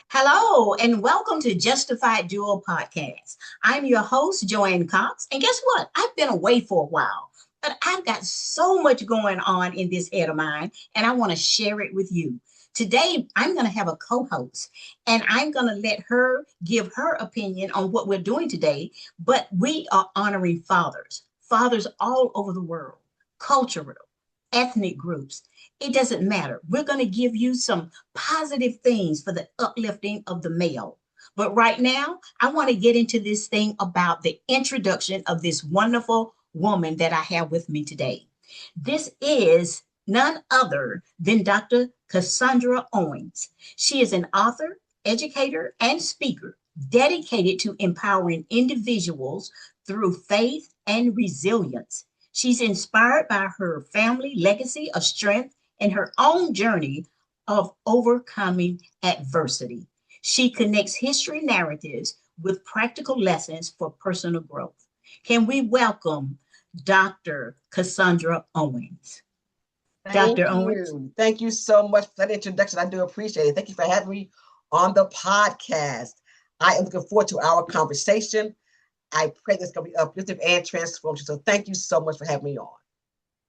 Hello, and welcome to Justified Dual Podcast. I'm your host, Joanne Cox. And guess what? I've been away for a while, but I've got so much going on in this head of mine, and I want to share it with you. Today, I'm going to have a co host, and I'm going to let her give her opinion on what we're doing today. But we are honoring fathers all over the world, cultural, ethnic groups. It doesn't matter. We're going to give you some positive things for the uplifting of the male. But right now, I want to get into this thing about the introduction of this wonderful woman that I have with me today. This is none other than Dr. Cassandra Owens. She is an author, educator, and speaker dedicated to empowering individuals through faith and resilience. She's inspired by her family legacy of strength and her own journey of overcoming adversity. She connects history narratives with practical lessons for personal growth. Can we welcome Dr. Cassandra Owens? Thank Dr. Owens? you. Thank you so much for that introduction. I do appreciate it. Thank you for having me on the podcast. I am looking forward to our conversation. I pray this is going to be uplifting and transformative. So thank you so much for having me on.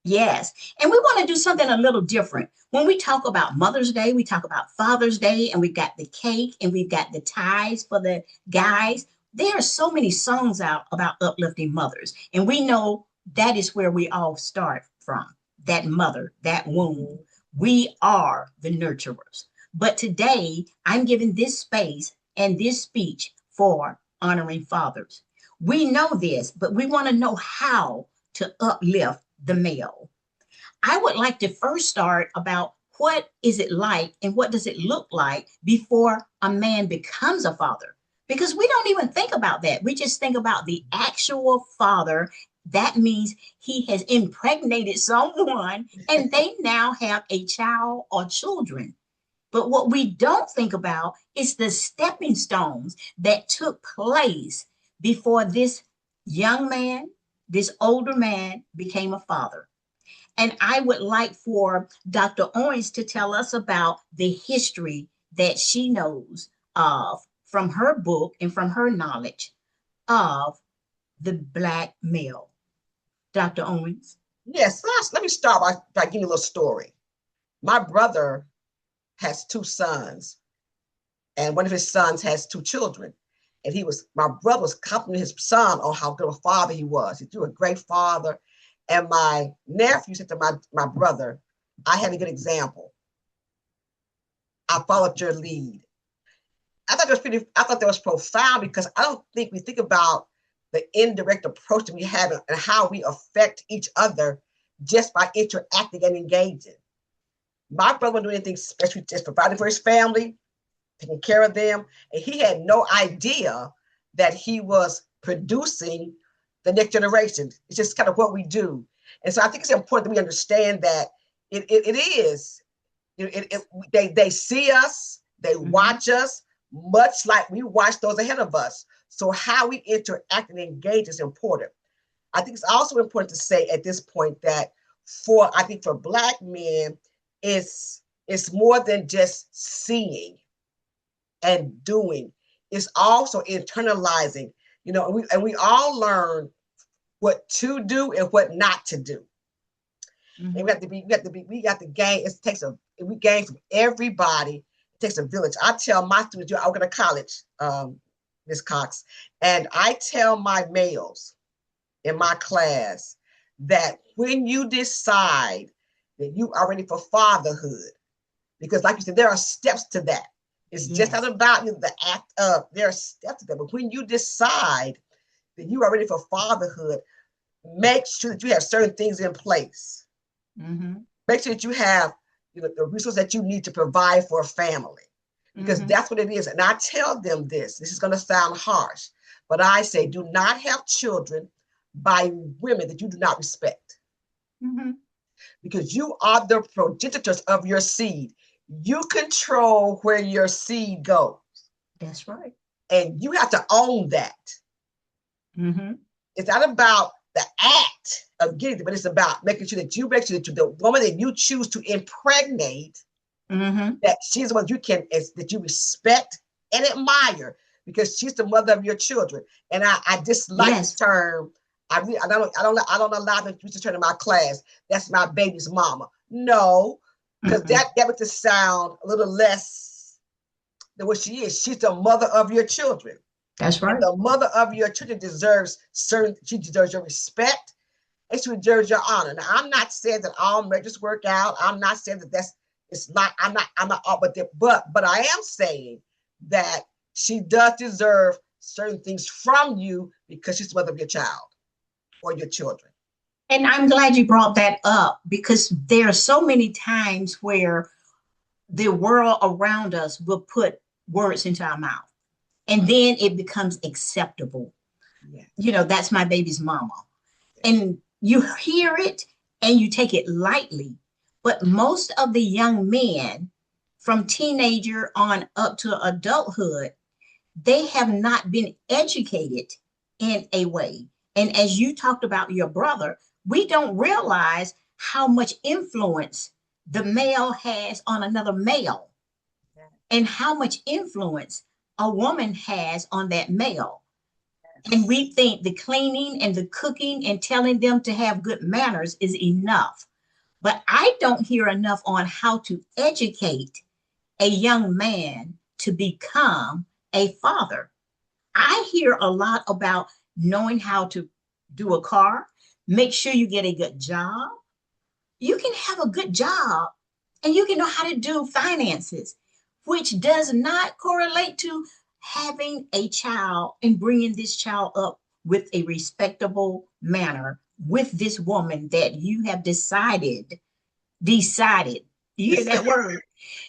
Yes. And we want to do something a little different. When we talk about Mother's Day, we talk about Father's Day, and we've got the cake and we've got the ties for the guys. There are so many songs out about uplifting mothers. And we know that is where we all start from, that mother, that womb. We are the nurturers. But today, I'm giving this space and this speech for honoring fathers. We know this, but we want to know how to uplift the male. I would like to first start about what is it like and what does it look like before a man becomes a father? Because we don't even think about that. We just think about the actual father. That means he has impregnated someone and they now have a child or children. But what we don't think about is the stepping stones that took place before this young man, this older man became a father. And I would like for Dr. Owens to tell us about the history that she knows of from her book and from her knowledge of the Black male. Dr. Owens. Yes, let me start by giving you a little story. My brother has two sons, and one of his sons has two children. And my brother was complimenting his son on how good a father he was. He was a great father. And my nephew said to my brother, I had a good example. I followed your lead. I thought that was profound because I don't think we think about the indirect approach that we have and how we affect each other just by interacting and engaging. My brother wasn't doing anything special, just providing for his family, taking care of them. And he had no idea that he was producing the next generation. It's just kind of what we do. And so I think it's important that we understand that it is. They see us, they watch us, much like we watch those ahead of us. So how we interact and engage is important. I think it's also important to say at this point that for Black men, it's more than just seeing and doing. It's also internalizing, and we all learn what to do and what not to do. Mm-hmm. And we got to gain. We gain from everybody. It takes a village. I tell my students, I go to college, Ms. Cox, and I tell my males in my class that when you decide that you are ready for fatherhood, because like you said, there are steps to that. It's just not about the act of, there are steps to that. But when you decide that you are ready for fatherhood, make sure that you have certain things in place. Mm-hmm. Make sure that you have the resources that you need to provide for a family, because that's what it is. And I tell them this is going to sound harsh, but I say, do not have children by women that you do not respect. Mm-hmm. Because you are the progenitors of your seed. You control where your seed goes. That's right. And you have to own that. Mm-hmm. It's not about the act of getting it, but it's about making sure that the woman that you choose to impregnate Mm-hmm. that she's the one that you respect and admire because she's the mother of your children. And I dislike the Yes. term. I don't allow them to use the term in my class. That's my baby's mama. No, because Mm-mm. that would just sound a little less than what she is. She's the mother of your children. That's And right. the mother of your children she deserves your respect and she deserves your honor. Now, I'm not saying that all marriages work out. I'm not saying that it's not, I'm not, but I am saying that she does deserve certain things from you because she's the mother of your child or your children. And I'm glad you brought that up because there are so many times where the world around us will put words into our mouth and then it becomes acceptable. Yes. That's my baby's mama. Yes. And you hear it and you take it lightly. But most of the young men from teenager on up to adulthood, they have not been educated in a way. And as you talked about your brother, we don't realize how much influence the male has on another male and how much influence a woman has on that male. And we think the cleaning and the cooking and telling them to have good manners is enough. But I don't hear enough on how to educate a young man to become a father. I hear a lot about knowing how to do a car, make sure you get a good job. You can have a good job and you can know how to do finances, which does not correlate to having a child and bringing this child up with a respectable manner with this woman that you have decided, you hear that word,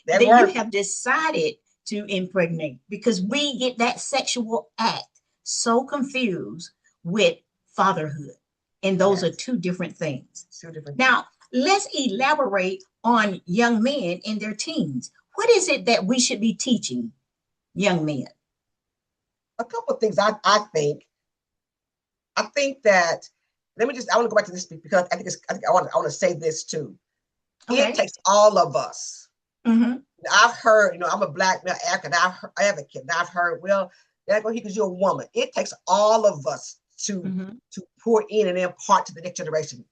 That that you word. have decided to impregnate because we get that sexual act so confused with fatherhood. And those are Yes. two different things. Two different things. Now, let's elaborate on young men in their teens. What is it that we should be teaching young men? A couple of things I think that I want to go back to this because I want to say this too. It Okay. takes all of us. Mm-hmm. I've heard, I'm a black male advocate, and I've heard, well, that's because you're a woman. It takes all of us Mm-hmm. to pour in and impart to the next generation.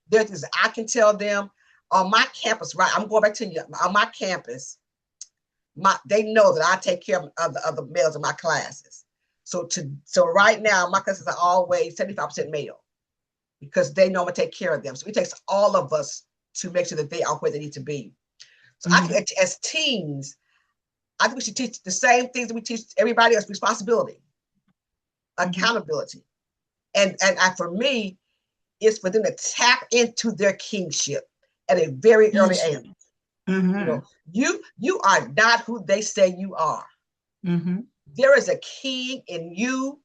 There's things I can tell them on my campus, right? I'm going back to you. On my campus, they know that I take care of the males in my classes. So right now, my classes are always 75% male because they know I'm gonna take care of them. So it takes all of us to make sure that they are where they need to be. So I Mm-hmm. think as teens, I think we should teach the same things that we teach everybody else: responsibility, Mm-hmm. accountability, and for me, it's for them to tap into their kingship at a very early Kinship. age. You Mm-hmm. know, you are not who they say you are. Mm-hmm. There is a king in you.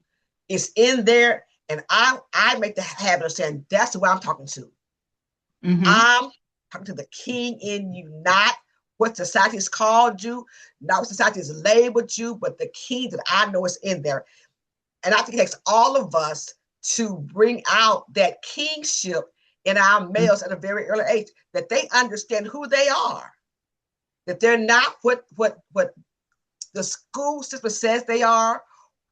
It's in there, and I make the habit of saying that's who I'm talking to. Mm-hmm. I'm talking to the king in you, not what society has called you, not what society has labeled you, but the king that I know is in there. And I think it takes all of us to bring out that kingship in our males at a very early age, that they understand who they are, that they're not what the school system says they are,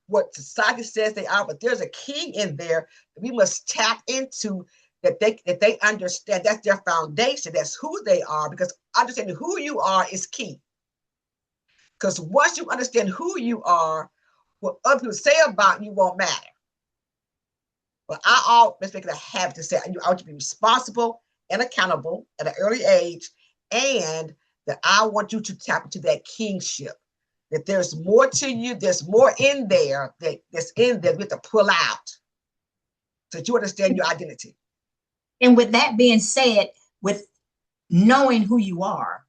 what society says they are, but there's a king in there that we must tap into, that they understand that's their foundation, that's who they are, because understanding who you are is key. Because once you understand who you are, what other people say about you won't matter. But I always make it a habit to say I want you to be responsible and accountable at an early age, and that I want you to tap into that kingship. That there's more to you, there's more in there that's in there we have to pull out so that you understand your identity. And with that being said, with knowing who you are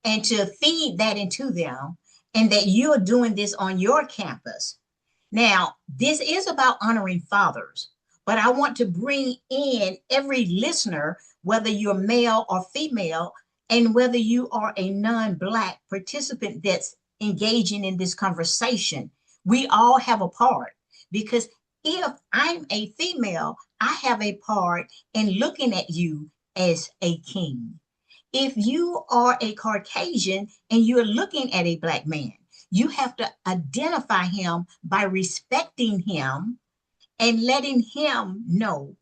and to feed that into them, and that you're doing this on your campus. Now, this is about honoring fathers, but I want to bring in every listener, whether you're male or female, and whether you are a non Black participant that's engaging in this conversation. We all have a part because if I'm a female, I have a part in looking at you as a king. If you are a Caucasian and you're looking at a black man, you have to identify him by respecting him and letting him know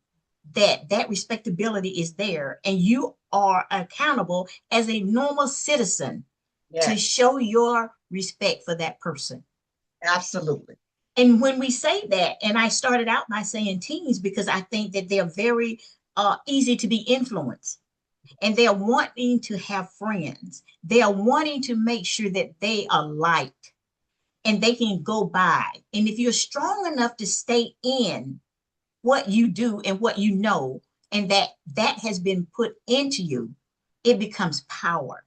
that that respectability is there and you are accountable as a normal citizen to Yes, show your respect for that person. absolutely. And when we say that, and I started out by saying teens because I think that they're very easy to be influenced and they're wanting to have friends. They are wanting to make sure that they are liked and they can go by. And if you're strong enough to stay in what you do and what you know, and that has been put into you, it becomes power.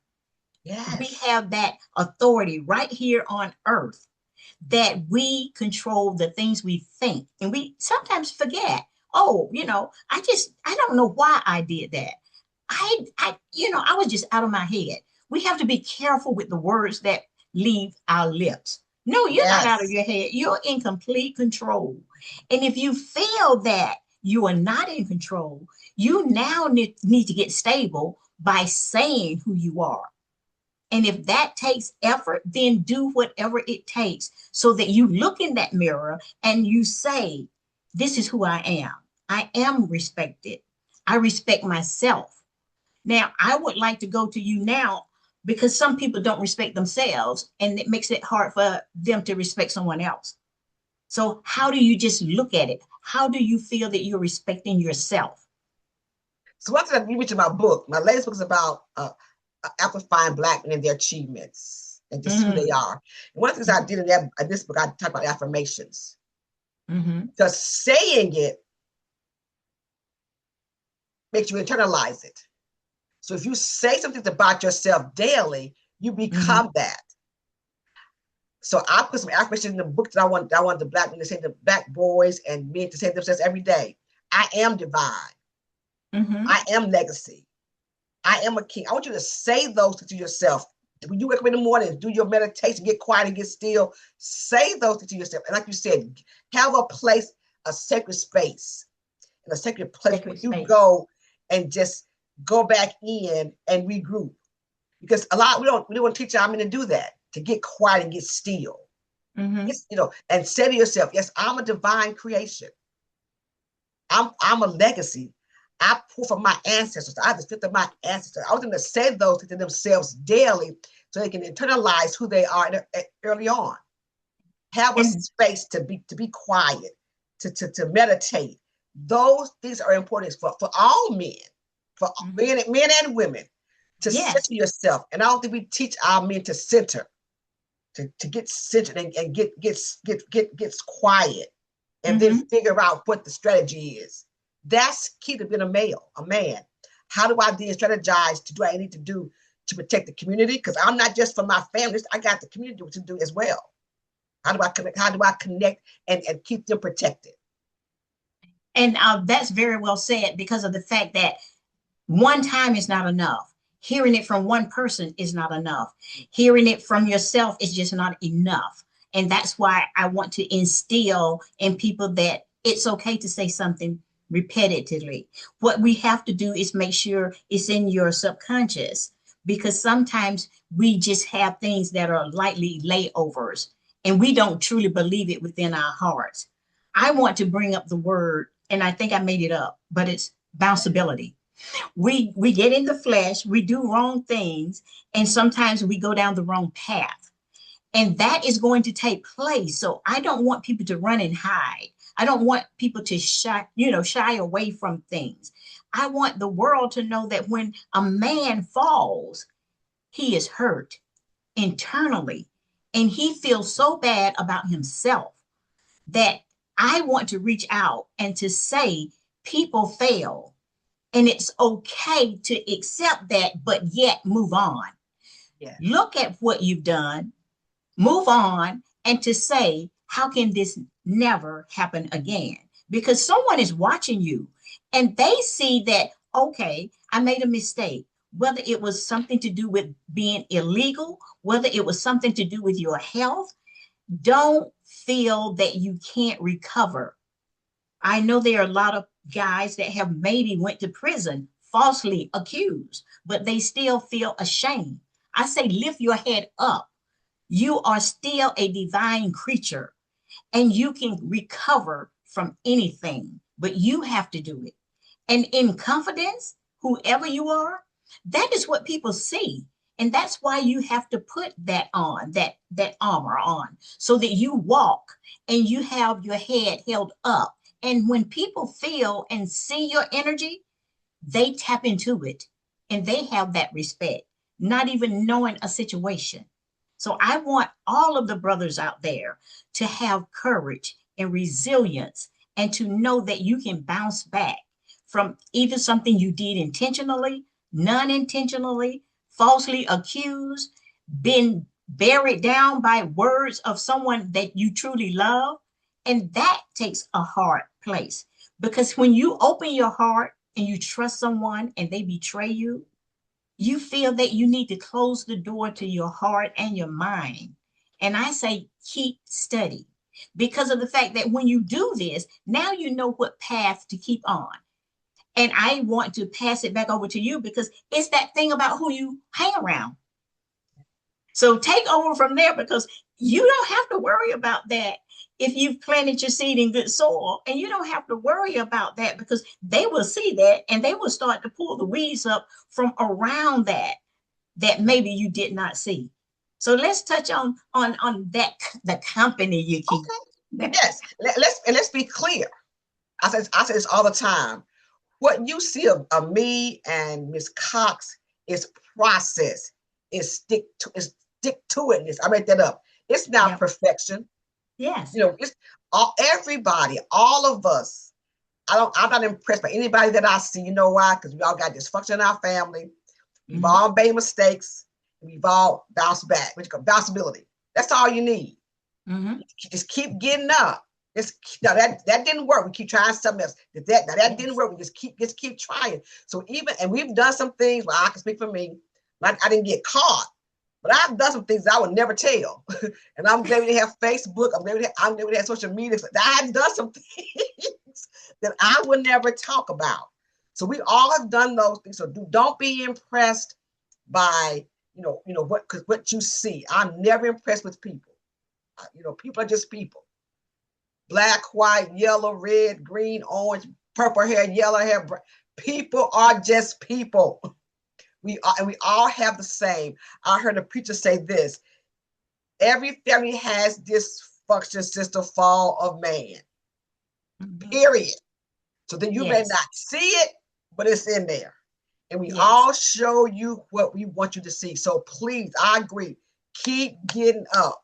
We Yes. have that authority right here on earth that we control the things we think. And we sometimes forget, oh, I don't know why I did that. I was just out of my head. We have to be careful with the words that leave our lips. No, you're not out of Yes. your head. You're in complete control. And if you feel that you are not in control, you now need to get stable by saying who you are. And if that takes effort, then do whatever it takes so that you look in that mirror and you say, this is who I am. I am respected. I respect myself. Now, I would like to go to you now because some people don't respect themselves and it makes it hard for them to respect someone else. So, how do you just look at it? How do you feel that you're respecting yourself? So one thing you mentioned my book, my latest book is about amplifying Black men and their achievements and just who they Mm-hmm. are. And one of the things I did in this book, I talk about affirmations. Mm-hmm. Just saying it makes you internalize it. So if you say something about yourself daily, you Mm-hmm. become that. So I put some affirmations in the book that I want the Black men to say, the Black boys and men to say themselves every day. I am divine. Mm-hmm. I am legacy. I am a king. I want you to say those to yourself. When you wake up in the morning, do your meditation, get quiet and get still. Say those to yourself. And like you said, have a place, a sacred space, and a sacred place where Sacred you space. go and just go back in and regroup. Because a lot we don't teach our men to do that, to get quiet and get still. Mm-hmm. It's, and say to yourself, yes, I'm a divine creation. I'm a legacy. I pull from my ancestors. I have the strength of my ancestors. I want them to say those to themselves daily so they can internalize who they are early on. Have a And space to be quiet, to meditate. Those things are important for all men, for mhm. men and women, to center Yes. yourself. And I don't think we teach our men to center, to get centered and gets quiet and then Mm-hmm. figure out what the strategy is. That's key to being a man. How do I then strategize to do what I need to do to protect the community? Because I'm not just for my family, I got the community to do as well. How do I connect? How do I connect and keep them protected? And that's very well said because of the fact that one time is not enough. Hearing it from one person is not enough. Hearing it from yourself is just not enough. And that's why I want to instill in people that it's okay to say something repetitively. What we have to do is make sure it's in your subconscious because sometimes we just have things that are lightly layovers and we don't truly believe it within our hearts. I want to bring up the word, and I think I made it up, but it's bounceability. We get in the flesh, we do wrong things, and sometimes we go down the wrong path. And that is going to take place. So I don't want people to run and hide. I don't want people to shy away from things. I want the world to know that when a man falls, he is hurt internally and he feels so bad about himself that I want to reach out and to say people fail and it's okay to accept that, but yet move on. Yes. Look at what you've done, move on, and to say, how can this never happen again? Because someone is watching you and they see that, okay, I made a mistake. Whether it was something to do with being illegal, whether it was something to do with your health, don't feel that you can't recover. I know there are a lot of guys that have maybe went to prison falsely accused, but they still feel ashamed. I say, lift your head up. You are still a divine creature and you can recover from anything, but you have to do it. And in confidence, whoever you are, that is what people see. And that's why you have to put that on, that armor on, so that you walk and you have your head held up. And when people feel and see your energy, they tap into it and they have that respect, not even knowing a situation. So I want all of the brothers out there to have courage and resilience and to know that you can bounce back from either something you did intentionally, non intentionally, falsely accused, been buried down by words of someone that you truly love. And that takes a hard place because when you open your heart and you trust someone and they betray you, you feel that you need to close the door to your heart and your mind. And I say, keep steady because of the fact that when you do this, now you know what path to keep on. And I want to pass it back over to you because it's that thing about who you hang around. So take over from there because you don't have to worry about that if you've planted your seed in good soil. And you don't have to worry about that because they will see that and they will start to pull the weeds up from around that maybe you did not see. So let's touch on that the company you keep. Okay. Yes. Let's be clear. I say this all the time. What you see of me and Miss Cox is process. Stick to it. I made that up. It's not perfection. Yes. It's everybody, all of us. I'm not impressed by anybody that I see. You know why? Because we all got dysfunction in our family. We've all made mistakes. We've all bounced back, which is bounceability. That's all you need. Just keep getting up. That didn't work. We keep trying something else. That didn't work. We just keep trying. So and we've done some things. Well, I can speak for me. Like I didn't get caught, but I've done some things I would never tell. And I'm glad we have Facebook. I'm glad we have social media. I've done some things that I would never talk about. So we all have done those things. So don't be impressed by what you see. I'm never impressed with people. People are just people. Black, white, yellow, red, green, orange, purple hair, yellow hair. People are just people. We all have the same. I heard a preacher say this: every family has dysfunction since the fall of man. Period. So then you may not see it, but it's in there. And we all show you what we want you to see. So please, I agree. Keep getting up.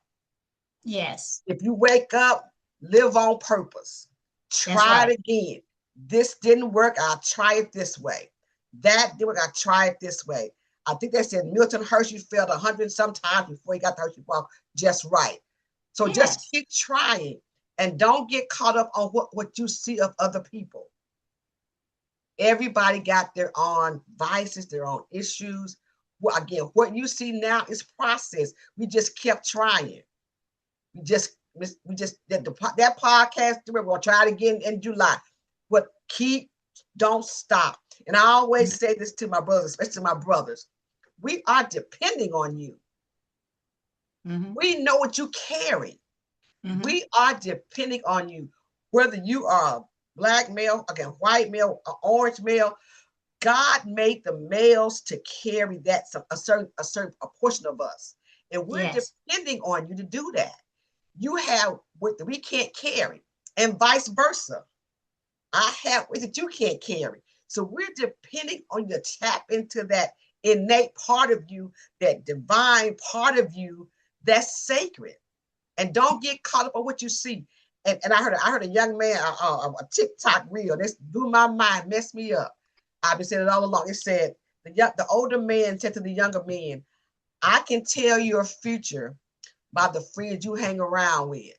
Yes. If you wake up, live on purpose. Try it again. This didn't work. I'll try it this way. That didn't work. I'll try it this way. I think they said Milton Hershey failed 100 sometimes before he got the Hershey ball just right. So just keep trying and don't get caught up on what you see of other people. Everybody got their own vices, their own issues. Well, again, what you see now is process. We just kept trying. We just that podcast. We're gonna try it again in July. But don't stop. And I always say this to my brothers, especially my brothers. We are depending on you. We know what you carry. We are depending on you. Whether you are a black male, again, white male, orange male, God made the males to carry that a certain portion of us, and we're depending on you to do that. You have what we can't carry, and vice versa. I have what that you can't carry. So we're depending on you to tap into that innate part of you, that divine part of you that's sacred. And don't get caught up on what you see. And I heard a young man, a TikTok reel, this blew my mind, messed me up. I've been saying it all along. It said, the older man said to the younger men, I can tell your future by the friends you hang around with.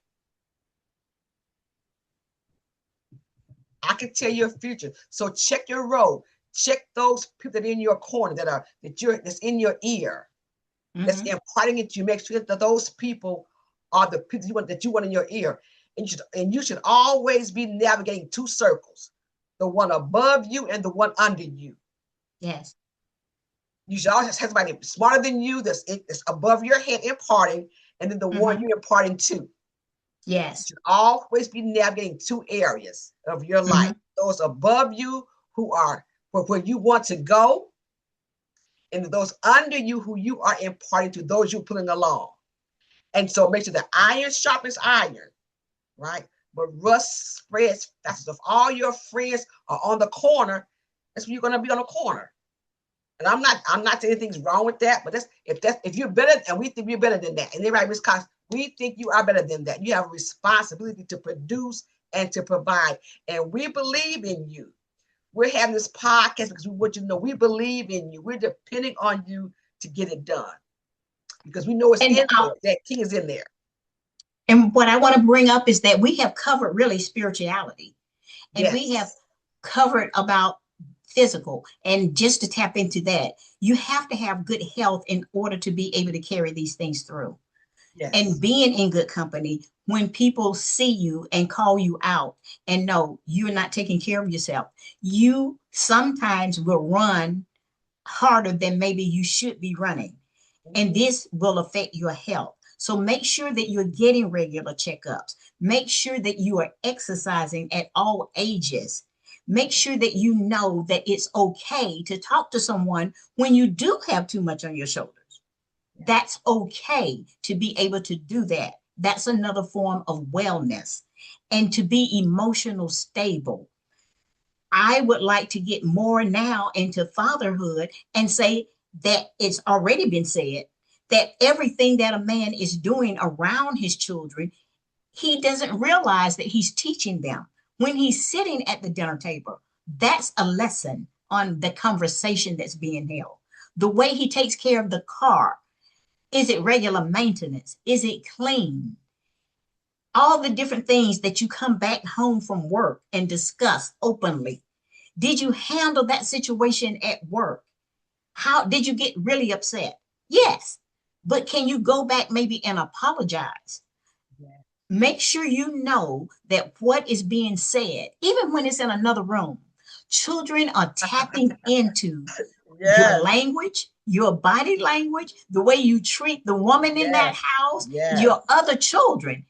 I can tell your future. So check your road. Check those people that are in your corner, that's in your ear, that's imparting it to you. Make sure that those people are the people that you want in your ear. And you should always be navigating two circles, the one above you and the one under you. Yes. You should always have somebody smarter than you that's above your head imparting, and then the one Mm-hmm. you're imparting to. You Yes. should always be navigating two areas of your life. Mm-hmm. Those above you who are where you want to go, and those under you who you are imparting to, those you're pulling along. And so make sure that iron sharpens iron, right? But rust spreads fast. So if all your friends are on the corner, that's when you're gonna be on the corner. And I'm not saying anything's wrong with that, but if you're better and we think you're better than that, and everybody responds, we think you are better than that. You have a responsibility to produce and to provide. And we believe in you. We're having this podcast because we want you to know we believe in you. We're depending on you to get it done. Because we know it's And in there. That key is in there. and what I want to bring up is that we have covered really spirituality, and we have Yes. covered about physical. And just to tap into that, you have to have good health in order to be able to carry these things through. And Yes. being in good company, when people see you and call you out and know you're not taking care of yourself, you sometimes will run harder than maybe you should be running. And Mm-hmm. this will affect your health. So make sure that you're getting regular checkups. Make sure that you are exercising at all ages. Make sure that you know that it's okay to talk to someone when you do have too much on your shoulders. That's okay to be able to do that. That's another form of wellness. And to be emotional stable. I would like to get more now into fatherhood and say that it's already been said that everything that a man is doing around his children, he doesn't realize that he's teaching them. When he's sitting at the dinner table, that's a lesson on the conversation that's being held. The way he takes care of the car, is it regular maintenance? Is it clean? All the different things that you come back home from work and discuss openly. Did you handle that situation at work? How did you get really upset? Yes. But can you go back maybe and apologize? Yeah. Make sure you know that what is being said, even when it's in another room, children are tapping into your Yes. language, your body language, the way you treat the woman in that Yes. house, Yes. your other children.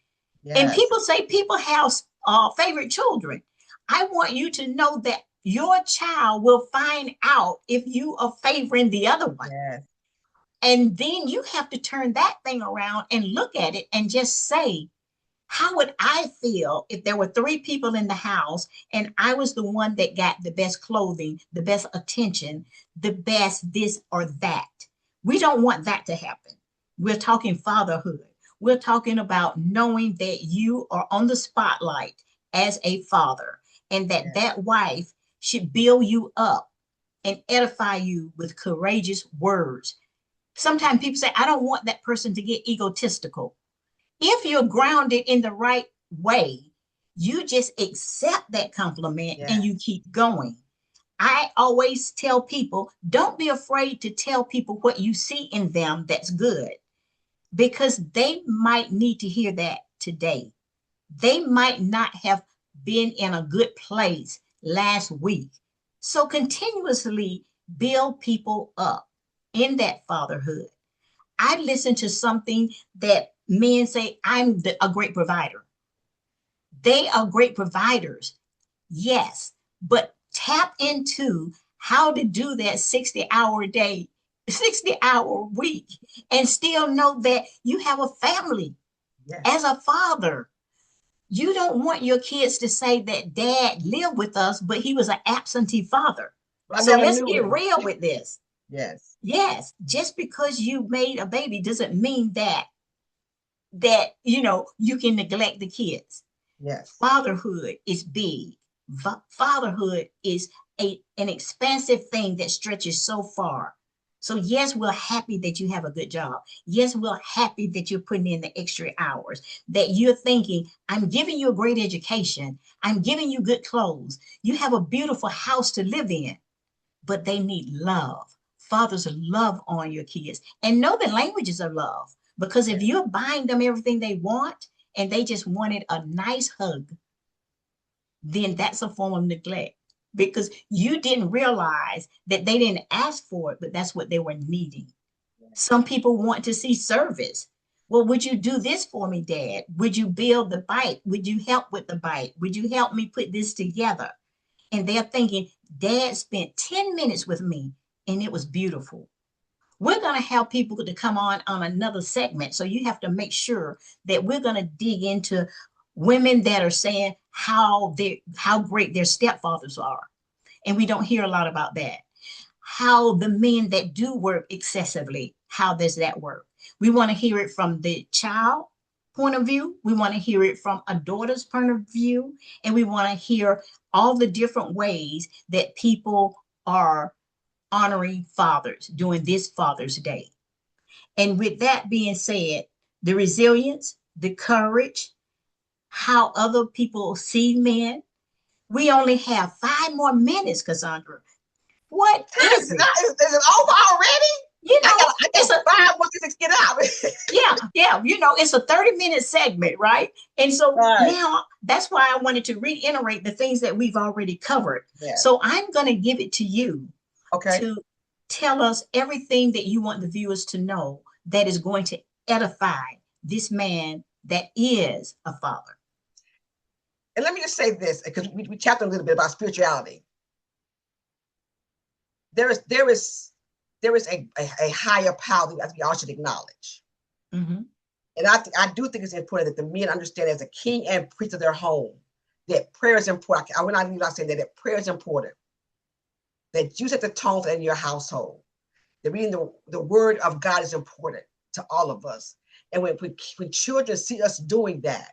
And Yes. people say people have favorite children. I want you to know that your child will find out if you are favoring the other one. Yes. And then you have to turn that thing around and look at it and just say, how would I feel if there were three people in the house and I was the one that got the best clothing, the best attention, the best this or that? We don't want that to happen. We're talking fatherhood. We're talking about knowing that you are on the spotlight as a father and that Yes. that wife should build you up and edify you with courageous words. Sometimes people say, I don't want that person to get egotistical. If you're grounded in the right way, you just accept that compliment and you Yes. keep going. I always tell people don't be afraid to tell people what you see in them that's good because they might need to hear that today. They might not have been in a good place last week. So continuously build people up in that fatherhood. I listen to something that men say, a great provider. They are great providers, yes, but tap into how to do that 60-hour day, 60-hour week, and still know that you have a family. As Yes. a father, you don't want your kids to say that dad lived with us, but he was an absentee father. I So never let's knew get him. real with this. Yes. Yes, just because you made a baby doesn't mean that you can neglect the kids. Yes. Fatherhood is big. Fatherhood is an expansive thing that stretches so far. So yes, we're happy that you have a good job. Yes, we're happy that you're putting in the extra hours, that you're thinking, I'm giving you a great education. I'm giving you good clothes. You have a beautiful house to live in, but they need love. Fathers, love on your kids and know the languages of love. Because if Yes. you're buying them everything they want and they just wanted a nice hug, then that's a form of neglect. because you didn't realize that they didn't ask for it, but that's what they were needing. Some people want to see service. Well, would you do this for me, Dad? Would you build the bike? Would you help with the bike? Would you help me put this together? And they're thinking, Dad spent 10 minutes with me and it was beautiful. We're going to have people to come on another segment. So you have to make sure that we're going to dig into women that are saying how great their stepfathers are. And we don't hear a lot about that. How the men that do work excessively, how does that work? We want to hear it from the child point of view. We want to hear it from a daughter's point of view. And we want to hear all the different ways that people are honoring fathers during this Father's Day. And with that being said, the resilience, the courage, how other people see men. We only have 5 more minutes, Cassandra. What is it? Is it over already? You know, I got 5 more minutes to get out. yeah, it's a 30-minute segment, right? And so Right. now that's why I wanted to reiterate the things that we've already covered. Yeah. So I'm going to give it to you Okay. to tell us everything that you want the viewers to know that is going to edify this man that is a father. And let me just say this, because we chatted a little bit about spirituality. There is a higher power that we all should acknowledge. Mm-hmm. And I do think it's important that the men understand as a king and priest of their home that prayer is important. I will not leave out saying that prayer is important. That you set the tone in your household. That reading the word of God is important to all of us. And when children see us doing that,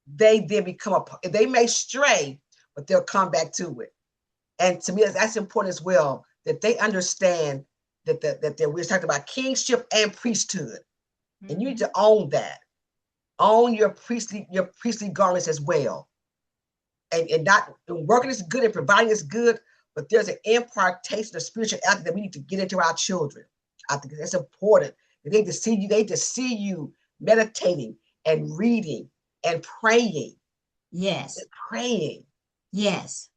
they then become they may stray, but they'll come back to it. And to me, that's important as well, that they understand that we're talking about kingship and priesthood. Mm-hmm. And you need to own that. Own your priestly garments as well. And not working is good and providing is good, but there's an impartation of spirituality that we need to get into our children. I think that's important. They need to see you meditating and reading and praying. Yes. And praying. Yes.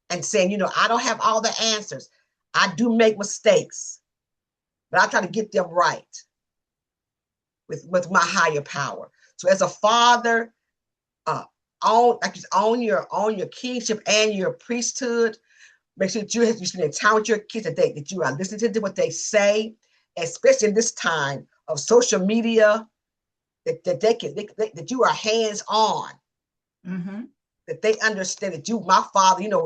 And saying, I don't have all the answers. I do make mistakes, but I try to get them right with my higher power. So as a father, own your kingship and your priesthood. Make sure that you spend time with your kids, that you are listening to what they say, especially in this time of social media, that you are hands on. Mm-hmm. That they understand that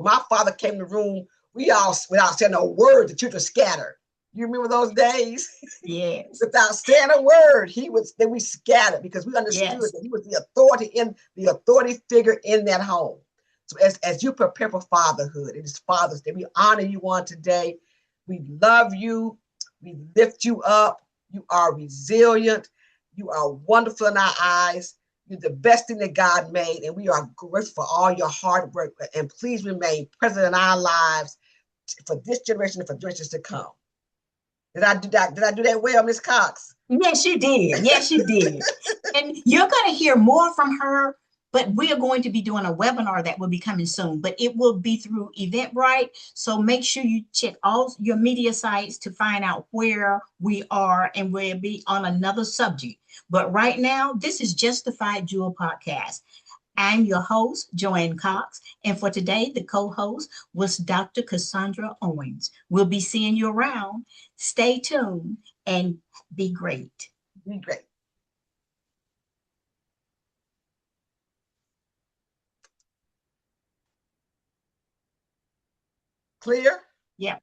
my father came in the room, we all, without saying a word, the children scattered. You remember those days? Yes. Without saying a word, we scattered because we understood that he was the authority figure in that home. So as you prepare for fatherhood, it is Father's Day. We honor you on today. We love you. We lift you up. You are resilient. You are wonderful in our eyes. You're the best thing that God made, and we are grateful for all your hard work. And please remain present in our lives for this generation and for generations to come. Did I do that well, Miss Cox? Yes, you did. Yes, you did. And you're going to hear more from her, but we are going to be doing a webinar that will be coming soon, but it will be through Eventbrite. So make sure you check all your media sites to find out where we are, and we'll be on another subject. But right now, this is Justified Jewel Podcast. I'm your host, Joanne Cox, and for today, the co-host was Dr. Cassandra Owens. We'll be seeing you around. Stay tuned and be great. Be great. Clear?